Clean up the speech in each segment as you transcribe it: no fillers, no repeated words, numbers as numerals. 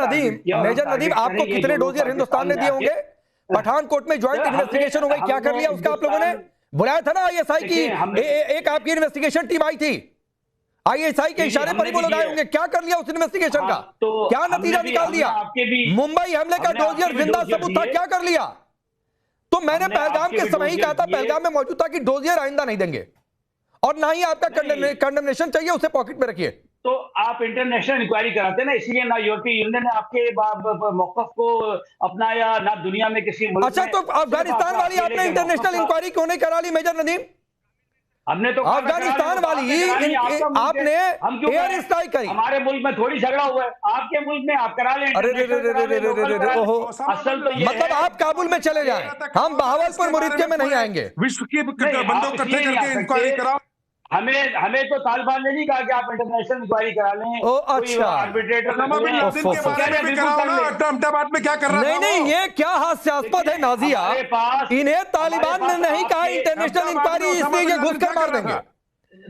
Major Nadeem आपको कितने dossier Hindustan ने दिए होंगे? पठानकोट में ज्वाइंट इन्वेस्टिगेशन हो गई, क्या कर लिया उसका आप लोगों ने? बुलाया था ना आईएसआई की, एक आपकी इन्वेस्टिगेशन टीम आई थी, आईएसआई के इशारे पर ही वो लगाए होंगे। क्या कर लिया उस इन्वेस्टिगेशन का? क्या नतीजा निकाल दिया? मुंबई हमले का डोजियर जिंदा सबूत था, क्या कर लिया? तो मैंने पहलगाम के समय ही कहा था, पहलगाम में मौजूद था कि डोजियर आइंदा नहीं देंगे, और ना ही आपका कंडेमनेशन चाहिए, उसे पॉकेट में रखिए। तो आप इंटरनेशनल इंक्वायरी कराते ना, इसलिए ना यूरोपीय यूनियन ने आपके मौकफ को अपनाया, ना दुनिया में किसी मुल्क। अच्छा, तो अफगानिस्तान वाली आपने इंटरनेशनल इंक्वायरी क्यों नहीं करा ली मेजर नदीम? हमने तो अफगानिस्तान वाली आपने एयर स्ट्राइक करी, हमारे मुल्क में थोड़ी झगड़ा हुआ है, आपके मुल्क में आप करा लें। अरे असल तो मतलब आप काबुल में चले जाएं, हम बहावलपुर मुरीदके में नहीं आएंगे। विश्व के बंदों इकट्ठे करके इंक्वायरी कराओ। हमें तो तालिबान ने नहीं कहा कि आप इंटरनेशनल इंक्वायरी करा लें। ओ अच्छा, आर्बिट्रेटर के बारे में कराओ ना, अहमदाबाद में क्या कर रहा है? नहीं, ये क्या हास्यास्पद है नाजिया, इन्हें तालिबान ने नहीं कहा इंटरनेशनल इंक्वायरी, इसलिए ये घुसकर मार देंगे।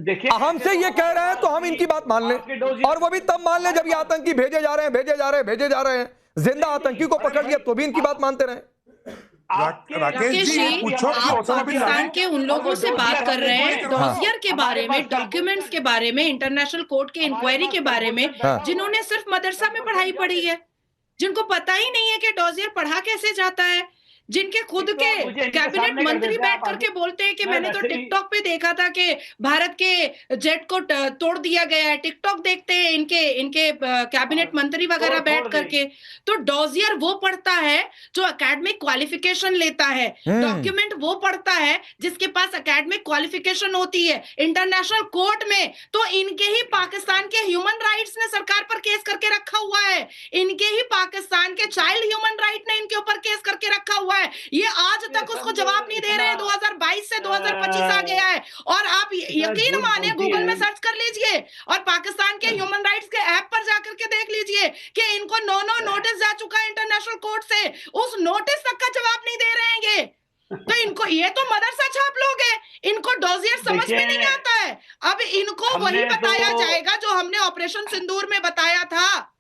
देखिए, हमसे ये कह रहे हैं तो हम इनकी बात मान लें, और वो भी तब मान लें जब ये आतंकी भेजे जा रहे हैं, जिंदा आतंकी को पकड़ लिया तो भी इनकी बात मानते रहे। राकेश जी, आप पाकिस्तान के उन लोगों से बात कर रहे हैं डोजियर के बारे में, डॉक्यूमेंट्स के बारे में, इंटरनेशनल कोर्ट के इंक्वायरी के बारे में, जिन्होंने सिर्फ मदरसा में पढ़ाई पढ़ी है, जिनको पता ही नहीं है कि डोजियर पढ़ा कैसे जाता है, जिनके खुद के कैबिनेट मंत्री बैठ करके बोलते हैं कि मैंने तो टिकटॉक पे देखा था कि भारत के जेट को तोड़ दिया गया है। टिकटॉक देखते हैं इनके कैबिनेट मंत्री वगैरह बैठ करके। तो डोजियर वो पढ़ता है जो एकेडमिक क्वालिफिकेशन लेता है, डॉक्यूमेंट वो पढ़ता है जिसके पास एकेडमिक क्वालिफिकेशन होती है। इंटरनेशनल कोर्ट में तो इनके ही पाकिस्तान के ह्यूमन राइट्स ने सरकार पर केस करके रखा हुआ है, इनके ही पाकिस्तान के चाइल्ड ह्यूमन राइट ने इनके ऊपर केस करके रखा हुआ है। ये आज तक उसको जवाब नहीं दे रहे हैं। 2022 से 2025 आ गया है, और आप यकीन माने गूगल में सर्च कर लीजिए और पाकिस्तान के ह्यूमन राइट्स के ऐप पर जाकर के देख लीजिए कि इनको नो नोटिस जा चुका है इंटरनेशनल कोर्ट से, उस नोटिस तक का जवाब नहीं दे रहे हैं ये। तो इनको, ये तो मदरसा छाप लोग हैं, इनको डोजियर समझ में नहीं आता है। अब इनको वही बताया जाएगा जो हमने ऑपरेशन सिंदूर में बताया था।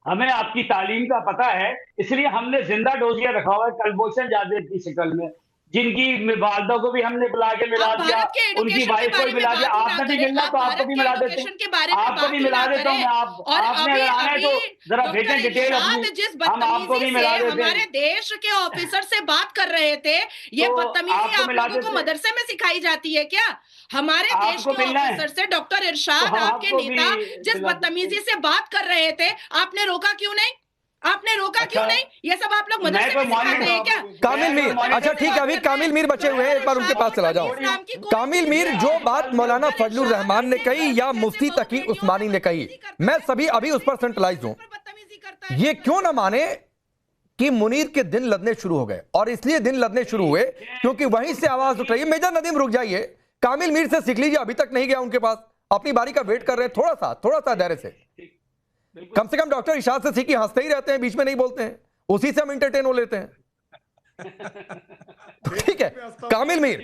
हमें आपकी तालीम का पता है, इसलिए हमने जिंदा डोजियर रखा हुआ है कुलभूषण जाधव की शक्ल में, जिनकी वालदा को भी हमने बुला के मिला दिया, उनकी वाइफ को भी मिला दिया। आपने भी मिलना तो आपको भी मिला देते हैं, आपको भी मिला देता हूँ मैं। आपने मिलाना है तो जरा भेजें डिटेल अपनी, हम आपको भी मिला देते हैं। हमारे देश के ऑफिसर से बात कर रहे थे, ये बदतमीजी आप लोगों को मदरसे में सिखाई जाती है क्या? हमारे देश के ऑफिसर से डॉक्टर इरशाद, आपके नेता, जिस बदतमीजी से बात कर रहे थे, आपने रोका क्यों नहीं? आपने रोका क्यों नहीं? ये सब आप लोग मदरसे में सिखाते हैं क्या? कामिल मीर, अच्छा ठीक है, अभी कामिल मीर बचे हुए हैं, एक बार उनके पास चला जाओ। कामिल मीर, जो बात मौलाना फजलुर रहमान ने कही या मुफ्ती तकी उस्मानी ने कही, मैं सभी अभी उस पर सेंट्रलाइज हूं। ये क्यों ना माने कि मुनीर के दिन लदने शुरू हो गए, और इसलिए दिन लदने शुरू हुए क्योंकि वहीं से आवाज उठ रही है। मेजर नदीम रुक जाइए, कामिल मीर से सीख लीजिए, अभी तक नहीं गया उनके पास, अपनी बारी का वेट कर रहे हैं, थोड़ा सा धैर्य से। कम से कम डॉक्टर इरशाद से सीखिए, हंसते ही रहते हैं, बीच में नहीं बोलते हैं, उसी से हम इंटरटेन हो लेते हैं। ठीक है कामिल मीर,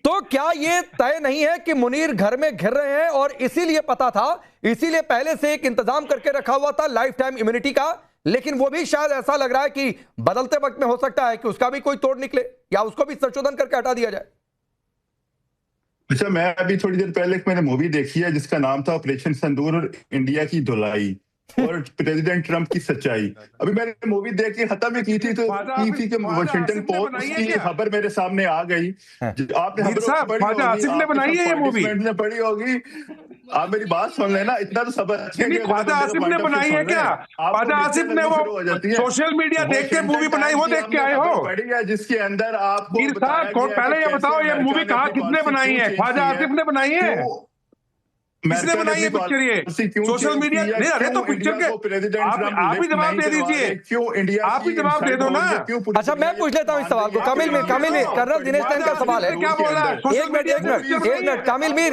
तो क्या ये तय नहीं है कि मुनीर घर में घिर रहे हैं, और इसीलिए पता था, इसीलिए पहले से एक इंतजाम करके रखा हुआ था लाइफ टाइम इम्यूनिटी का, लेकिन वो भी शायद ऐसा लग रहा है कि बदलते वक्त में हो सकता है कि उसका भी कोई तोड़ निकले, या उसको भी संशोधन करके हटा दिया जाए। अच्छा, मैं अभी थोड़ी देर पहले मैंने मूवी देखी है जिसका नाम था ऑपरेशन सिंदूर, इंडिया की धुलाई और प्रेसिडेंट ट्रंप की सच्चाई। अभी मैंने मूवी देख के खत्म ही की थी, तो वाशिंगटन पोस्ट की खबर मेरे सामने आ गई। आपने आसिफ ने बनाई है ये मूवी, पढ़ी होगी। आप मेरी बात सुन लेना, इतना तो सब ख्वाजा आसिफ ने बनाई है क्या? ख्वाजा आसिफ ने वो सोशल मीडिया देख के मूवी बनाई, वो देख के आए हो? पढ़ी है जिसके अंदर आपको पहले ये बताओ, ये मूवी कहाँ किसने बनाई है? ख्वाजा आसिफ ने बनाई है? किसने बनाई है पिक्चर? ये सोशल मीडिया नहीं, अरे तो पिक्चर के आप ही जवाब दे दीजिए, क्यों इंडिया, आप ही जवाब दे दो ना। अच्छा मैं पूछ लेता हूँ इस सवाल को, कामिल मीर, कर्नल दिनेश चंद का सवाल है। क्या बोल रहा है? एक मिनट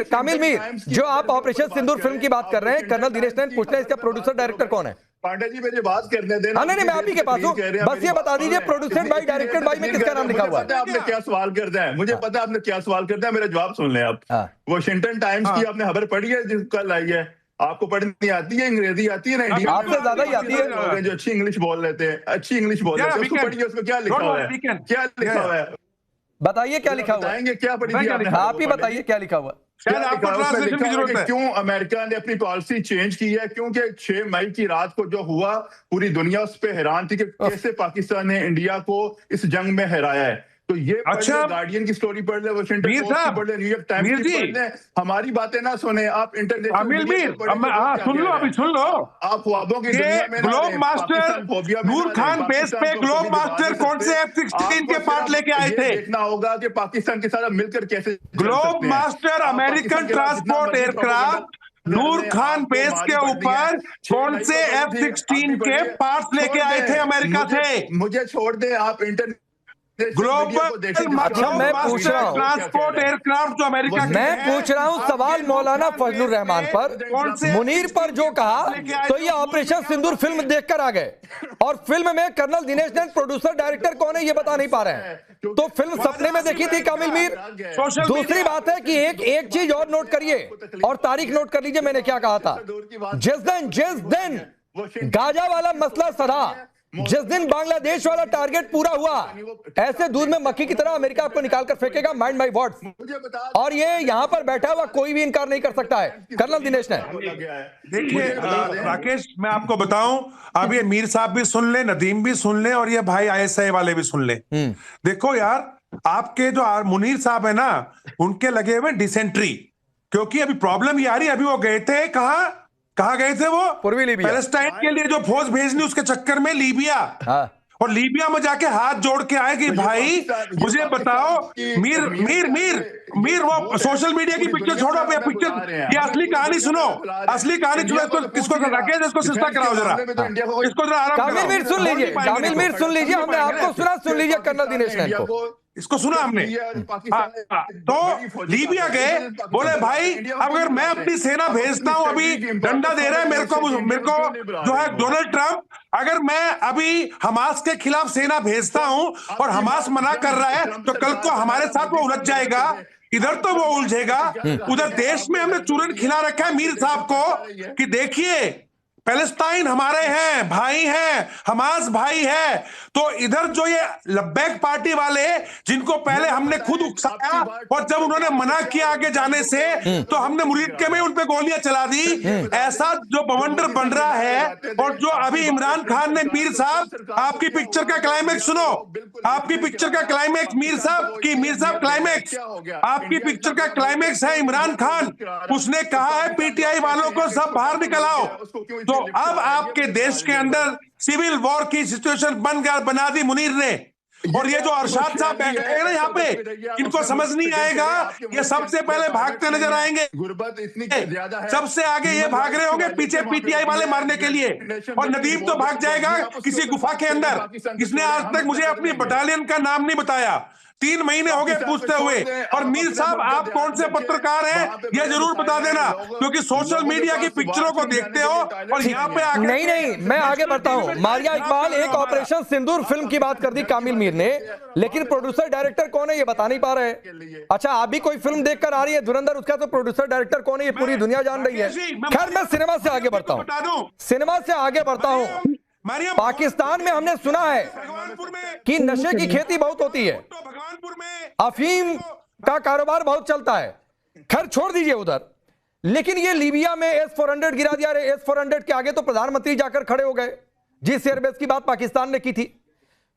कामिल मीर, जो आप ऑपरेशन सिंदूर फिल्म की बात कर रहे हैं, कर्नल दिनेश चंद पूछ रहे हैं, इसका प्रोड्यूसर डायरेक्टर कौन है? पांडे जी मुझे बात करने देना। नहीं, मैं आप ही के पास हूँ, बस ये बता दीजिए प्रोड्यूसर बाई, डायरेक्टेड बाई में किसका नाम लिखा हुआ है? आपने क्या सवाल करता है, मुझे पता है आपने क्या सवाल करता है, मेरा जवाब सुन लें आप। वॉशिंगटन टाइम्स की आपने खबर पढ़ी है जो कल आई है? आपको पढ़नी आती है, अंग्रेजी आती है ना? इंडिया आपसे ज्यादा ही आती है। जो अच्छी इंग्लिश बोल लेते हैं, अच्छी इंग्लिश बोल लेते हैं, उसको पढ़िए, उसको क्या लिखा हुआ है, क्या लिखा हुआ है, बताइए क्या लिखा हुआ है, क्या पढ़ी आप ही बताइए क्या लिखा हुआ है। शायद आपको ट्रांसलेशन की जरूरत है। क्यों अमेरिका ने अपनी पॉलिसी चेंज की है? क्योंकि 6 मई की रात को जो हुआ, पूरी दुनिया उस पर हैरान थी कि कैसे पाकिस्तान ने इंडिया को इस जंग में हराया है। तो ये अच्छा, गार्डियन की स्टोरी पढ़ ले, वाशिंगटन पोस्ट की पढ़ ले, न्यूयॉर्क टाइम्स की पढ़ ले, हमारी बातें ना सुने आप। इंटरनेशनल सुन लो, अभी सुन लो। आप ख्वाबों की दुनिया में ग्लोब मास्टर नूर खान बेस पे ग्लोब मास्टर कौन से F-16 के पार्ट लेके आए थे? देखना होगा कि पाकिस्तान के साथ मिलकर कैसे Globemaster American transport aircraft Nur Khan base के ऊपर कौन से F-16 के पार्ट्स लेके आए थे अमेरिका से? मुझे छोड़ दे आप। इंटरनेट ग्लोबल अच्छा, मैं पूछ रहा हूँ ट्रांसपोर्ट एयरक्राफ्ट जो अमेरिका के मैं पूछ रहा हूँ सवाल मौलाना फजलुर रहमान पर, मुनीर पर जो कहा, तो ये ऑपरेशन सिंदूर फिल्म देखकर आ गए और फिल्म में कर्नल दिनेश ने प्रोड्यूसर डायरेक्टर कौन है ये बता नहीं पा रहे हैं। तो फिल्म सपने में देखी थी कामिल मीर। दूसरी बात है कि एक चीज और नोट करिए और तारीख नोट कर लीजिए, मैंने क्या कहा था। जिस दिन गाजा वाला मसला सधा, जिस दिन बांग्लादेश वाला टारगेट पूरा हुआ, ऐसे दूध में मक्खी की तरह अमेरिका आपको निकाल कर फेंकेगा। Mind my words. और ये यहां पर बैठा हुआ कोई भी इनकार नहीं कर सकता है, कर्नल दिनेश ने। देखिए राकेश, मैं आपको बताऊं, अब ये मीर साहब भी सुन ले, नदीम भी सुन ले और ये भाई ISI वाले भी सुन ले। देखो यार, आपके जो मुनीर साहब है ना, उनके लगे हुए डिसेंट्री, क्योंकि अभी प्रॉब्लम ये आ रही है। अभी वो गए थे कहाँ गए थे वो? पूर्वी लीबिया। पैलेस्टाइन के लिए जो फौज भेजनी, उसके चक्कर में लीबिया। और लीबिया में जाके हाथ जोड़ के आए कि भाई मुझे बताओ, मीर वो सोशल मीडिया की पिक्चर छोड़ो, पिक्चर ये असली कहानी सुनो, असली कहानी सुनो। इसको राकेश, इसको सिस्टा कराओ जरा, इसको जरा आराम। कामिल मीर सुन लीजिए, कामिल मीर सुन लीजिए, हमने आपको सुना, सुन लीजिए कर्नल दिनेश ने को, इसको सुना हमने। तो लीबिया गए, बोले भाई अगर मैं अपनी सेना भेजता हूं, अभी डंडा दे रहा है मेरे को जो है डोनाल्ड ट्रंप, अगर मैं अभी हमास के खिलाफ सेना भेजता हूं और हमास मना कर रहा है, तो कल को हमारे साथ वो उलझ जाएगा। इधर तो वो उलझेगा, उधर देश में हमने चूरन खिला रखा है मीर साहब को कि देखिए पैलेस्टाइन हमारे हैं, भाई हैं, हमास भाई है। तो इधर जो ये लब्बैक पार्टी वाले, जिनको पहले हमने खुद उकसाया और जब उन्होंने मना किया आगे जाने से, तो हमने मुरीदके में उन पे गोलियां चला दी। ऐसा जो बवंडर बन रहा है। और जो अभी इमरान खान ने, मीर साहब आपकी पिक्चर का क्लाइमैक्स सुनो, आपकी पिक्चर का क्लाइमैक्स मीर साहब क्लाइमैक्स, आपकी पिक्चर का क्लाइमैक्स है इमरान खान। उसने कहा है PTI वालों को सब बाहर निकल आओ। तो अब आपके देश के अंदर सिविल वॉर की सिचुएशन बना दी मुनीर ने। और ये जो अरशाद साहब बैठे हैं ना यहाँ पे, इनको समझ नहीं आएगा, ये सबसे पहले भागते नजर आएंगे। गुर्बत इतनी ज्यादा है, सबसे आगे ये भाग रहे होंगे पीछे PTI वाले मारने के लिए। और नदीम तो भाग जाएगा किसी गुफा के अंदर। इसने आज तक मुझे अपनी बटालियन का नाम नहीं बताया, 3 महीने हो गए पूछते हुए। और मीर साहब आप कौन से पत्रकार हैं ये जरूर बता देना, क्योंकि सोशल मीडिया की पिक्चरों को देखते हो और यहाँ पे आके नहीं, मैं आगे बढ़ता हूँ। मारिया इकबाल, एक ऑपरेशन सिंदूर फिल्म की बात कर दी कामिल मीर ने, लेकिन प्रोड्यूसर डायरेक्टर कौन है ये बता नहीं पा रहे। अच्छा, आप भी कोई फिल्म देखकर आ रही है धुरंधर, उसका तो प्रोड्यूसर डायरेक्टर कौन है ये पूरी दुनिया जान रही है। खैर, मैं सिनेमा से आगे बढ़ता हूँ। पाकिस्तान में हमने सुना है कि नशे की खेती बहुत होती है, अफीम का कारोबार बहुत चलता है। खैर छोड़ दीजिए उधर, लेकिन ये लीबिया में S-400 गिरा दिया। S-400 के आगे तो प्रधानमंत्री जाकर खड़े हो गए। जिस एयरबेस की बात पाकिस्तान ने की थी।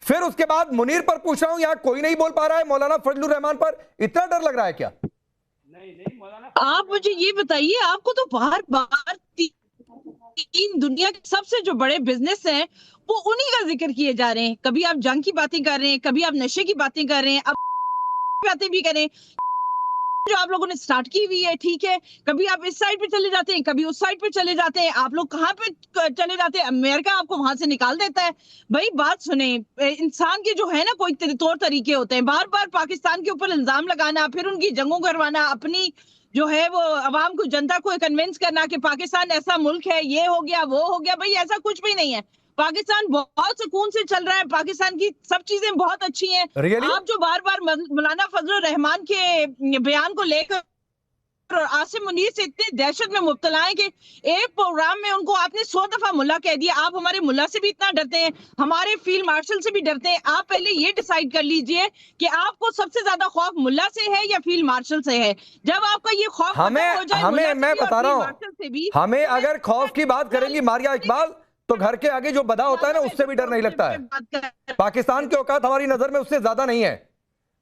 फिर उसके बाद मुनीर पर पूछ रहा हूं, यहां कोई नहीं बोल पा रहा है। मौलाना फजलुर रहमान पर इतना डर लग रहा है क्या? नहीं मौलाना, आप मुझे ये बताइए, आपको तो बार-बार 3 दुनिया के सबसे जो बड़े बिजनेस हैं वो उन्हीं का जिक्र किए जा रहे हैं। कभी आप जंग की बातें कर रहे हैं, कभी आप नशे की बातें कर रहे हैं, अब बातें भी करें जो आप लोगों ने स्टार्ट की हुई है। ठीक है, कभी आप इस साइड पे चले जाते हैं, कभी उस साइड पे चले जाते हैं। आप लोग कहाँ पे चले जाते हैं? अमेरिका आपको वहां से निकाल देता है। भाई बात सुने, इंसान के जो है ना कोई तौर तरीके होते हैं। बार बार पाकिस्तान के ऊपर इल्जाम लगाना, फिर उनकी जंगों करवाना, अपनी जो है वो अवाम को, जनता को कन्विंस करना कि पाकिस्तान ऐसा मुल्क है, ये हो गया वो हो गया। भाई ऐसा कुछ भी नहीं है। पाकिस्तान बहुत सुकून से चल रहा है, पाकिस्तान की सब चीजें बहुत अच्छी हैं। Really? आप जो बार बार मौलाना फजलुर रहमान के बयान को लेकर और आसिम मुनीर से इतनी दहशत में मुब्तला है कि एक प्रोग्राम में उनको आपने 100 दफा मुल्ला कह दिया। आप हमारे मुल्ला से भी इतना डरते हैं, हमारे फील्ड मार्शल से भी डरते हैं। आप पहले ये डिसाइड कर लीजिए कि आपको सबसे ज्यादा खौफ मुल्ला से है या फील्ड मार्शल से है। जब आपका ये खौफ हमें मैं बता रहा हूँ, हमें अगर खौफ की बात करेंगी मारिया इकबाल तो घर के आगे जो बदा होता है ना उससे भी डर नहीं लगता है। पाकिस्तान की औकात हमारी नजर में उससे ज्यादा नहीं है,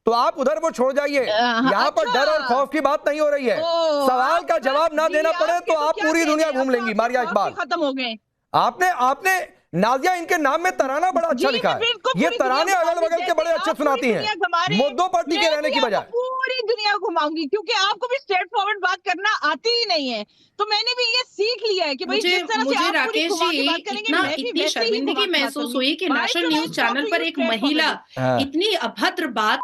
तो आप उधर वो छोड़ जाइए। यहाँ पर डर और खौफ की बात नहीं हो रही है। सवाल का जवाब ना देना पड़े तो आप पूरी दुनिया घूम लेंगी मारिया इकबाल। खत्म हो गए। आपने नाजिया इनके नाम में तराना बड़ा अच्छा लिखा है। ये तराने अगल बगल के बड़े अच्छे सुनाती हैं, मुद्दों पर टिके रहने की बजाय। पूरी दुनिया घुमाऊंगी क्योंकि आपको भी स्ट्रेट फॉरवर्ड बात करना आती ही नहीं है। तो मैंने भी ये सीख लिया है कि भाई जिस तरह से आप पूरी घुमा के बात करेंगे, इतनी शर्मिंदगी महसूस हुई कि नेशनल न्यूज चैनल पर एक महिला इतनी अभद्र बात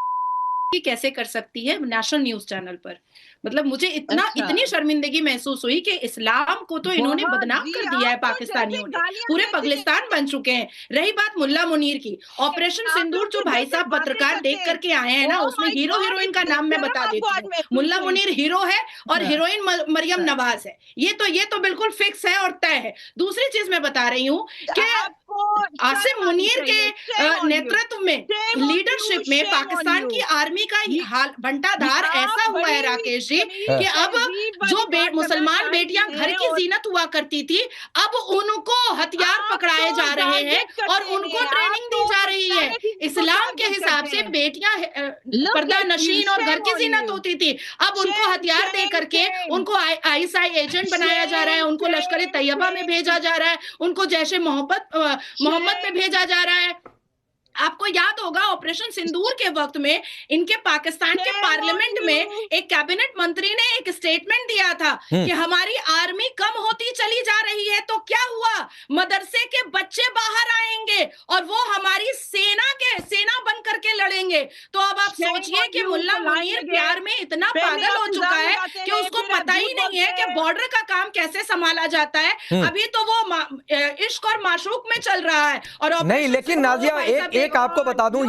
कैसे कर सकती है नेशनल न्यूज चैनल पर। मतलब मुझे इतनी शर्मिंदगी महसूस हुई कि इस्लाम को तो इन्होंने बदनाम कर दिया है पाकिस्तानियों ने, पूरे पाकिस्तान बन चुके हैं। रही बात मुल्ला मुनीर की, ऑपरेशन सिंदूर जो भाई साहब पत्रकार देख करके आए हैं ना, उसमें हीरो हीरोइन का नाम मैं बता देती हूँ। मुल्ला मुनीर हीरो है और हीरोइन मरियम नवाज है। ये तो बिल्कुल फिक्स है और तय है। दूसरी चीज मैं बता रही हूँ कि आसिम मुनीर के नेतृत्व में, लीडरशिप में पाकिस्तान की आर्मी का हाल बंटाधार ऐसा हुआ है राकेश जी कि अब जो मुसलमान बेटियां घर की जीनत हुआ करती थी, अब उनको हथियार पकड़ाए जा रहे हैं और उनको ट्रेनिंग दी जा रही है। इस्लाम के हिसाब से बेटियां पर्दा नशीन और घर की जीनत होती थी, अब उनको हथियार दे करके उनको आईएसआई एजेंट बनाया जा रहा है, उनको लश्कर तैयबा में भेजा जा रहा है, उनको जैसे मोहम्मद में भेजा जा रहा है। आपको याद होगा ऑपरेशन सिंदूर के वक्त में इनके पाकिस्तान के पार्लियामेंट में एक कैबिनेट मंत्री ने एक स्टेटमेंट दिया था कि हमारी आर्मी कम होती चली जा रही है। तो क्या हुआ, मदरसे के बच्चे बाहर आएंगे और वो हमारी सेना बन करके लड़ेंगे। तो अब आप सोचिए कि मुल्ला मुनीर प्यार में इतना पागल हो चुका है कि उसको पता ही नहीं है कि बॉर्डर का काम कैसे संभाला जाता है। अभी तो वो इश्क और माशूक में चल रहा है। और नहीं, लेकिन नाजिया एक आपको बता दूं,